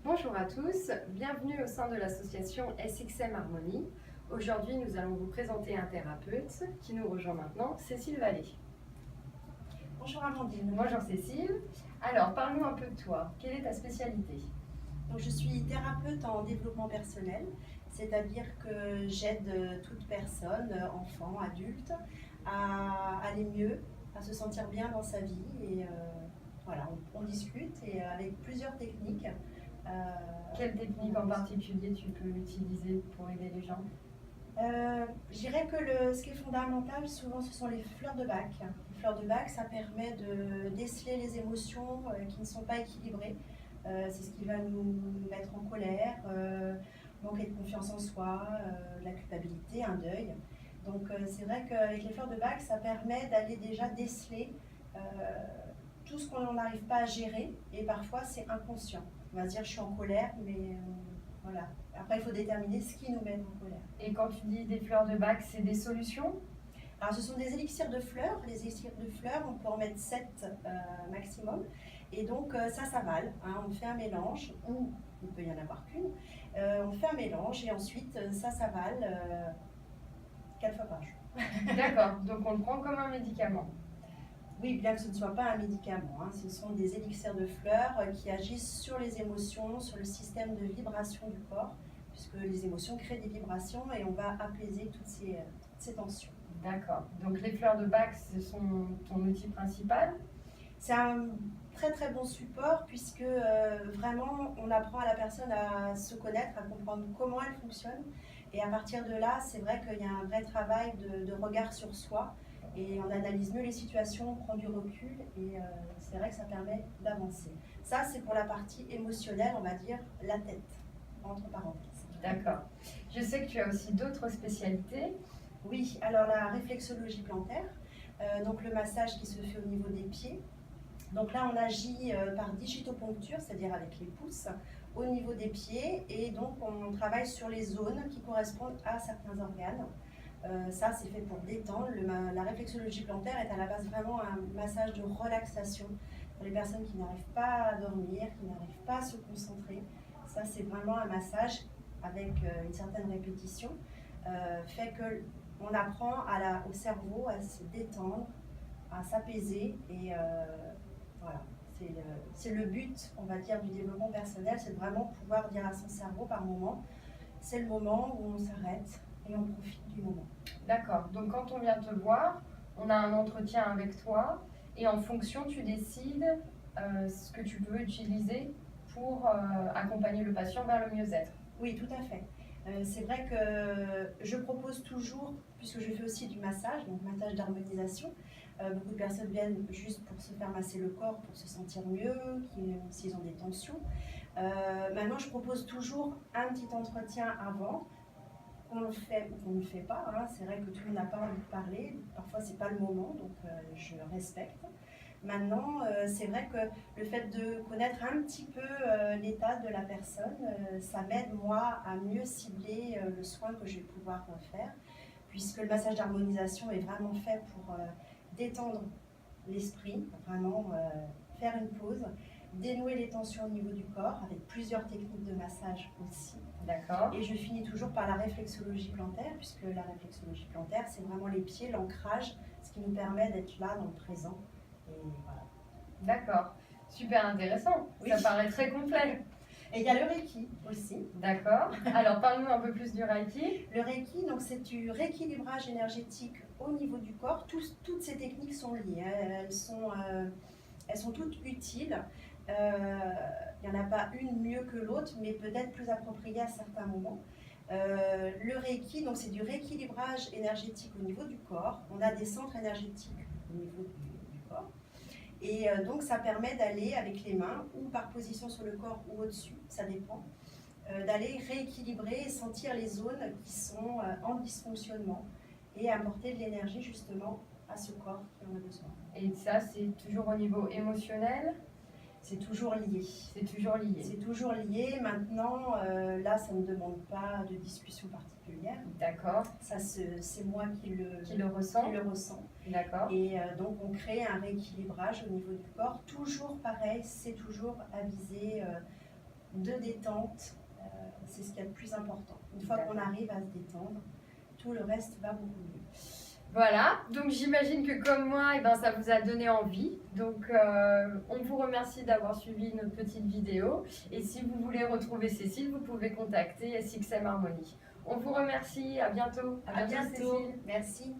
Bonjour à tous, bienvenue au sein de l'association SXM Harmonie. Aujourd'hui, nous allons vous présenter un thérapeute qui nous rejoint maintenant, Cécile Vallée. Bonjour Amandine. Bonjour Cécile. Alors, parle-nous un peu de toi. Quelle est ta spécialité? Donc, je suis thérapeute en développement personnel, c'est-à-dire que j'aide toute personne, enfant, adulte, à aller mieux, à se sentir bien dans sa vie. Et voilà, on discute et avec plusieurs techniques. Quelle technique en particulier tu peux utiliser pour aider les gens? Je dirais que ce qui est fondamental, souvent, ce sont les fleurs de bac. Les fleurs de bac, ça permet de déceler les émotions qui ne sont pas équilibrées. C'est ce qui va nous mettre en colère, manquer de confiance en soi, de la culpabilité, un deuil. Donc c'est vrai qu'avec les fleurs de bac, ça permet d'aller déjà déceler tout ce qu'on n'arrive pas à gérer, et parfois c'est inconscient. On va se dire je suis en colère, mais voilà. Après il faut déterminer ce qui nous met en colère. Et quand tu dis des fleurs de bac, c'est des solutions? Alors ce sont des élixirs de fleurs. Les élixirs de fleurs, on peut en mettre 7 maximum. Et donc ça s'avale, hein. On fait un mélange, ou il peut y en avoir qu'une. On fait un mélange et ensuite ça s'avale 4 fois par jour. D'accord, donc on le prend comme un médicament. Oui, bien que ce ne soit pas un médicament, hein. Ce sont des élixirs de fleurs qui agissent sur les émotions, sur le système de vibration du corps, puisque les émotions créent des vibrations et on va apaiser toutes ces tensions. D'accord, donc les fleurs de bac, ce sont ton outil principal? C'est un très très bon support puisque vraiment on apprend à la personne à se connaître, à comprendre comment elle fonctionne, et à partir de là c'est vrai qu'il y a un vrai travail de regard sur soi et on analyse mieux les situations, on prend du recul et c'est vrai que ça permet d'avancer. Ça c'est pour la partie émotionnelle, on va dire la tête, entre parenthèses. D'accord. Je sais que tu as aussi d'autres spécialités. Oui, alors la réflexologie plantaire, donc le massage qui se fait au niveau des pieds. Donc là, on agit par digitoponcture, c'est-à-dire avec les pouces, au niveau des pieds, et donc on travaille sur les zones qui correspondent à certains organes. Ça, c'est fait pour détendre. La réflexologie plantaire est à la base vraiment un massage de relaxation pour les personnes qui n'arrivent pas à dormir, qui n'arrivent pas à se concentrer. Ça, c'est vraiment un massage avec une certaine répétition, fait qu'on apprend au cerveau à se détendre, à s'apaiser et voilà, c'est le but, on va dire, du développement personnel, c'est de vraiment pouvoir dire à son cerveau par moment, c'est le moment où on s'arrête et on profite du moment. D'accord, donc quand on vient te voir, on a un entretien avec toi et en fonction, tu décides ce que tu peux utiliser pour accompagner le patient vers le mieux-être. Oui, tout à fait. C'est vrai que je propose toujours, puisque je fais aussi du massage, donc massage d'harmonisation. Beaucoup de personnes viennent juste pour se faire masser le corps, pour se sentir mieux, s'ils ont des tensions. Maintenant, je propose toujours un petit entretien avant, qu'on le fait ou qu'on ne le fait pas, hein. C'est vrai que tout le monde n'a pas envie de parler, parfois c'est pas le moment, donc je respecte. Maintenant, c'est vrai que le fait de connaître un petit peu l'état de la personne, ça m'aide moi à mieux cibler le soin que je vais pouvoir faire, puisque le massage d'harmonisation est vraiment fait pour détendre l'esprit, vraiment faire une pause, dénouer les tensions au niveau du corps avec plusieurs techniques de massage aussi. D'accord. Et je finis toujours par la réflexologie plantaire, puisque la réflexologie plantaire, c'est vraiment les pieds, l'ancrage, ce qui nous permet d'être là dans le présent. Et voilà. D'accord, super intéressant, Oui. Ça paraît très complet. Et il y a le Reiki aussi. D'accord, alors parle-nous un peu plus du Reiki. Le Reiki, donc c'est du rééquilibrage énergétique au niveau du corps. Toutes ces techniques sont liées, elles sont toutes utiles. Il n'y en a pas une mieux que l'autre, mais peut-être plus appropriée à certains moments. Le Reiki, donc c'est du rééquilibrage énergétique au niveau du corps. On a des centres énergétiques au niveau du corps. Et donc ça permet d'aller avec les mains, ou par position sur le corps ou au-dessus, ça dépend, d'aller rééquilibrer et sentir les zones qui sont en dysfonctionnement et apporter de l'énergie justement à ce corps qui en a besoin. Et ça, c'est toujours au niveau émotionnel? C'est toujours lié. C'est toujours lié. C'est toujours lié. Maintenant, là, ça ne demande pas de discussion particulière. D'accord. Ça, c'est moi qui le ressens. D'accord. Et donc, on crée un rééquilibrage au niveau du corps. Toujours pareil, c'est toujours à viser de détente. C'est ce qui est le plus important. Une fois qu'on arrive à se détendre, tout le reste va beaucoup mieux. Voilà, donc j'imagine que comme moi, eh ben, ça vous a donné envie. Donc on vous remercie d'avoir suivi notre petite vidéo. Et si vous voulez retrouver Cécile, vous pouvez contacter SXM Harmony. On vous remercie, à bientôt. À bientôt, Cécile. merci.